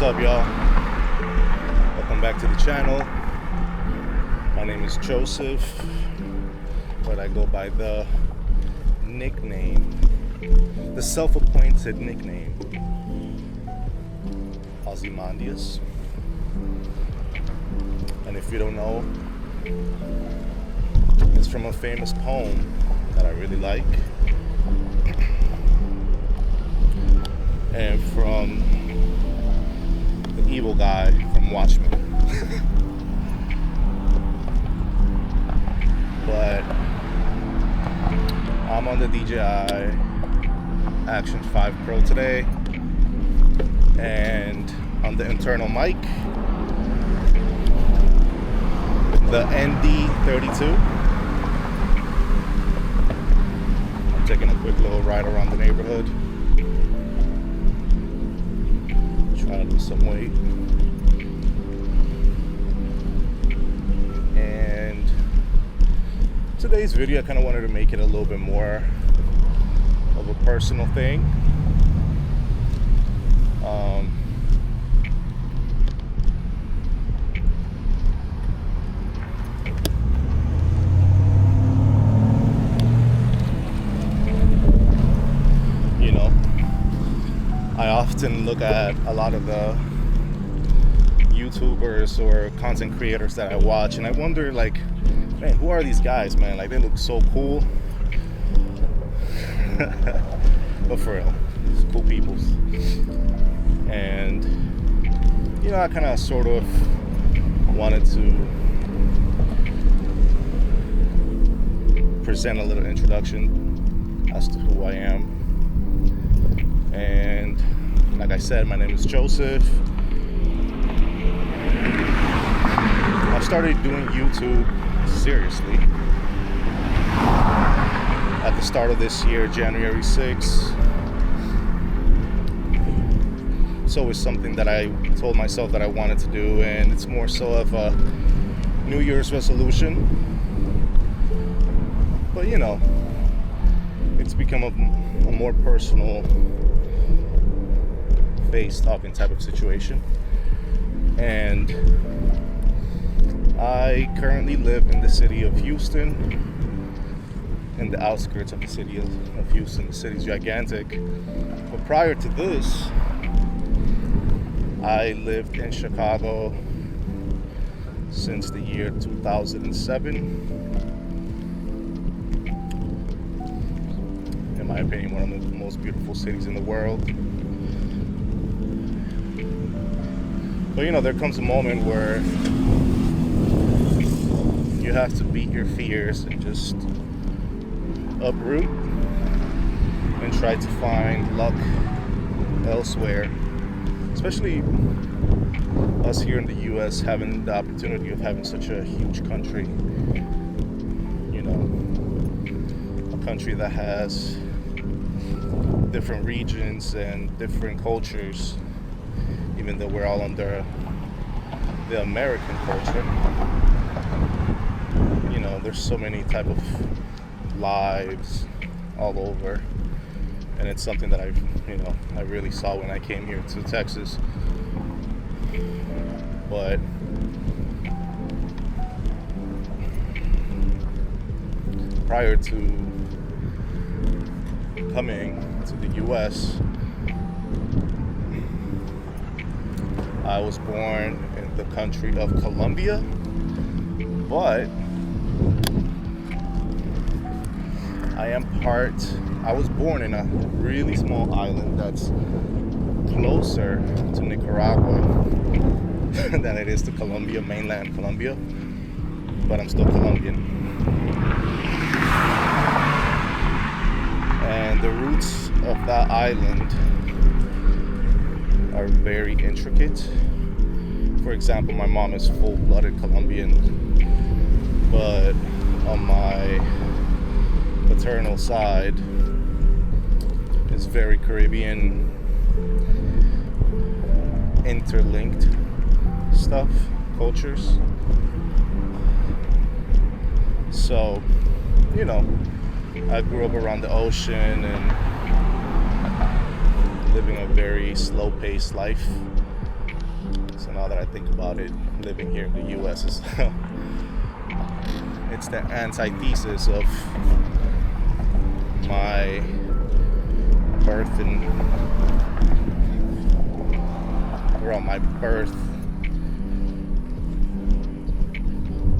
up, y'all? Welcome back to the channel. My name is Joseph, but I go by the nickname, the self-appointed nickname, Ozymandias. And if you don't know, it's from a famous poem that I really like, and from the evil guy from Watchmen. But I'm on the DJI Action 5 Pro today, and on the internal mic, the ND32. I'm taking a quick little ride around the neighborhood, trying to lose some weight. And today's video, I kind of wanted to make it a little bit more of a personal thing. I often look at a lot of the YouTubers or content creators that I watch, and I wonder, like, man, who are these guys, man? Like, they look so cool. But for real, it's cool peoples. And, I kind of sort of wanted to present a little introduction as to who I am. And like I said, my name is Joseph. I started doing YouTube seriously at the start of this year, January 6th. It's always something that I told myself that I wanted to do, and it's more so of a New Year's resolution. But it's become a more personal face talking type of situation. And I currently live in the city of Houston, in the outskirts of the city of Houston. The city's gigantic. But prior to this, I lived in Chicago since the year 2007. In my opinion, one of the most beautiful cities in the world. But there comes a moment where you have to beat your fears and just uproot and try to find luck elsewhere. Especially us here in the US, having the opportunity of having such a huge country. A country that has different regions and different cultures. Even though we're all under the American culture, there's so many type of lives all over, and it's something that I really saw when I came here to Texas. But prior to coming to the U.S., I was born in the country of Colombia, but I was born in a really small island that's closer to Nicaragua than it is to Colombia, mainland Colombia, but I'm still Colombian. And the roots of that island are very intricate. For example, my mom is full-blooded Colombian, but on my paternal side is very Caribbean interlinked stuff, cultures. So, I grew up around the ocean and living a very slow-paced life. now that I think about it, living here in the U.S. is it's the antithesis of my birth and around my birth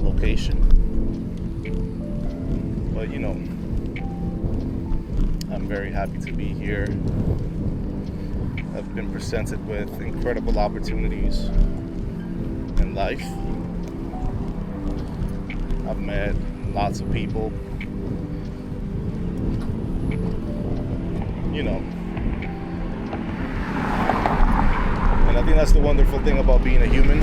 location. But you know, I'm very happy to be here. I've been presented with incredible opportunities in life. I've met lots of people, you know. And I think that's the wonderful thing about being a human.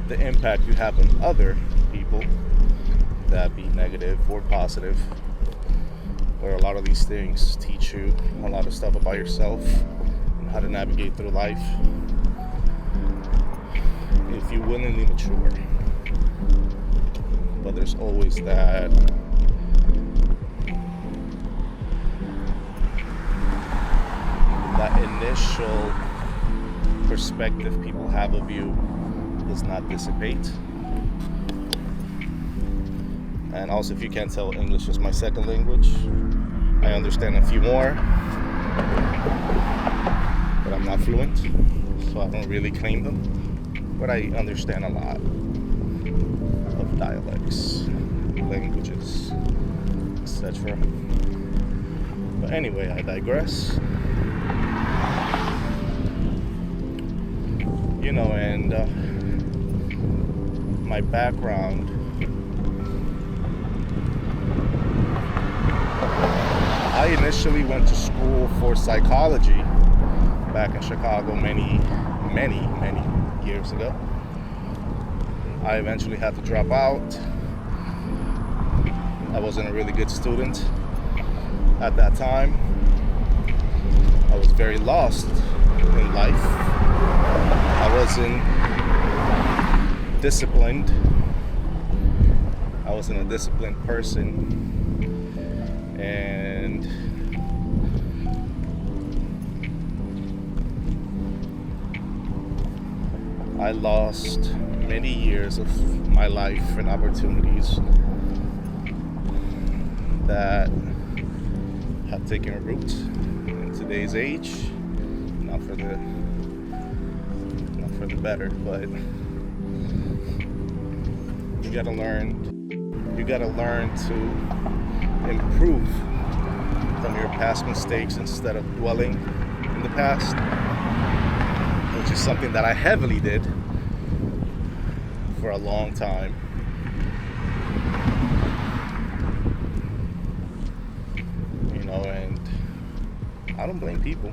The impact you have on other people, that be negative or positive, where a lot of these things teach you a lot of stuff about yourself and how to navigate through life if you willingly mature. But there's always that initial perspective people have of you does not dissipate. And also, if you can't tell, English is my second language. I understand a few more, but I'm not fluent, so I don't really claim them. But I understand a lot of dialects, languages, etc. But anyway, I digress. You know, and my background, I initially went to school for psychology back in Chicago many years ago. I eventually had to drop out. I wasn't a really good student at that time. I was very lost in life. I wasn't disciplined. I wasn't a disciplined person. And I lost many years of my life and opportunities that have taken root in today's age. Not for the better, but you gotta learn to improve from your past mistakes instead of dwelling in the past, which is something that I heavily did for a long time. You know, and I don't blame people.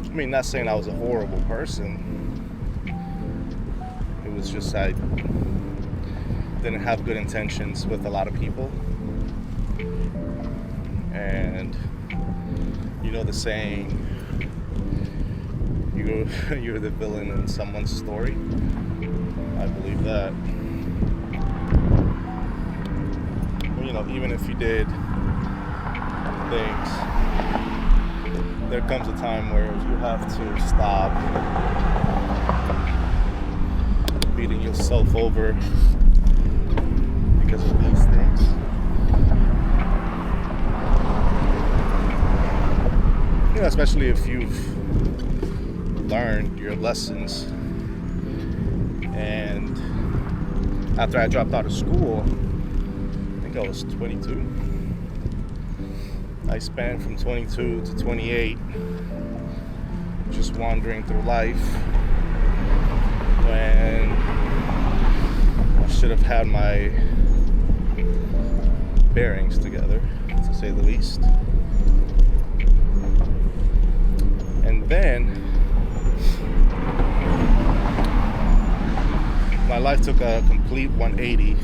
I mean, not saying I was a horrible person. It was just I didn't have good intentions with a lot of people. And you know the saying, you're the villain in someone's story. I believe that. Well, you know, even if you did things, there comes a time where you have to stop beating yourself over because of these things. You know, especially if you've learned your lessons. And after I dropped out of school, I think I was 22. I spent from 22 to 28 just wandering through life when I should have had my bearings together, to say the least. And then my life took a complete 180.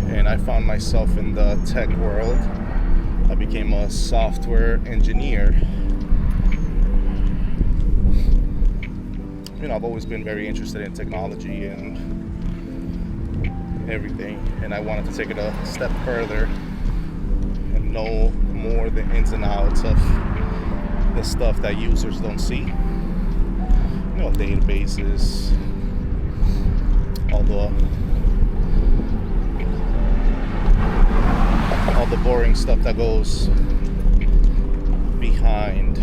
And I found myself in the tech world. I became a software engineer. I've always been very interested in technology and everything, and I wanted to take it a step further and know more the ins and outs of the stuff that users don't see. Databases, all the boring stuff that goes behind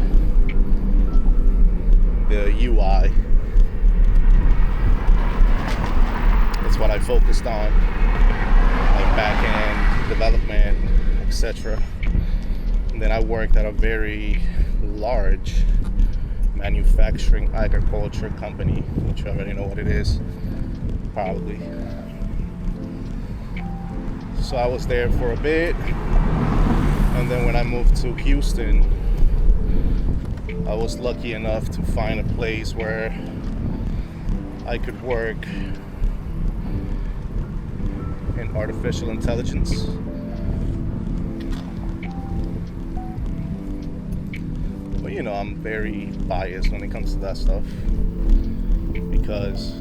the UI. That's what I focused on, like back-end development, etc. And then I worked at a very large manufacturing agriculture company, which you already know what it is, probably. So I was there for a bit, and then when I moved to Houston, I was lucky enough to find a place where I could work in artificial intelligence. But I'm very biased when it comes to that stuff, because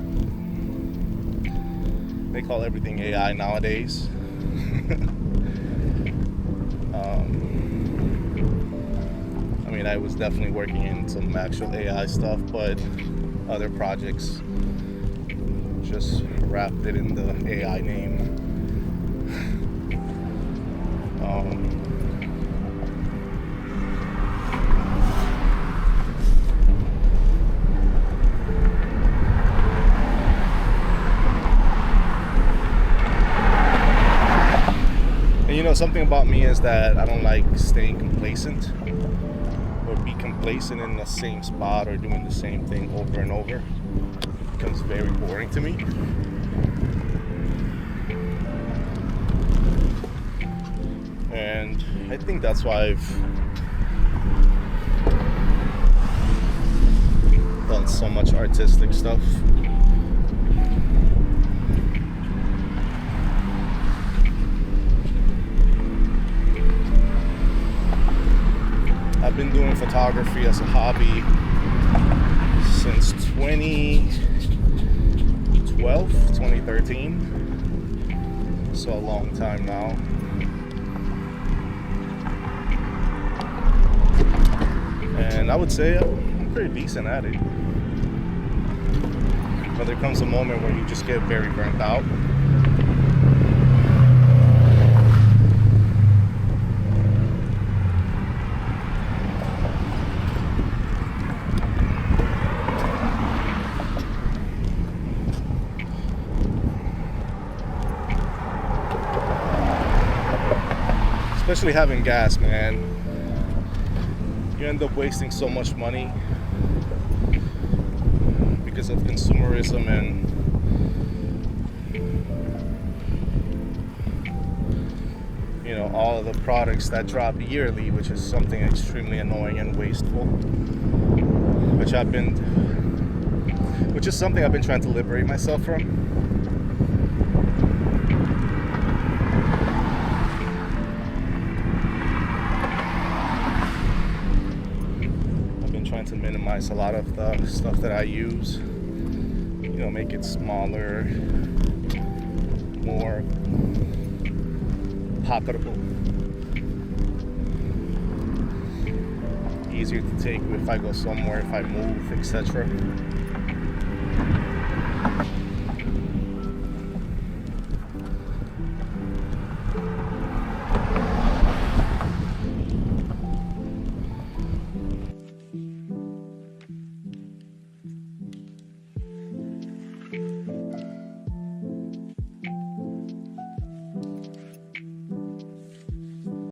they call everything AI nowadays. I was definitely working in some actual AI stuff, but other projects just wrapped it in the AI name. And something about me is that I don't like staying complacent or be complacent in the same spot or doing the same thing over and over. It becomes very boring to me. And I think that's why I've done so much artistic stuff. I've been doing photography as a hobby since 2013, so a long time now. And I would say I'm pretty decent at it. But there comes a moment where you just get very burnt out. Especially having gas, man. You end up wasting so much money because of consumerism and all of the products that drop yearly, which is something extremely annoying and wasteful, which is something I've been trying to liberate myself from. To minimize a lot of the stuff that I use, make it smaller, more pocketable, easier to take if I go somewhere, if I move, etc.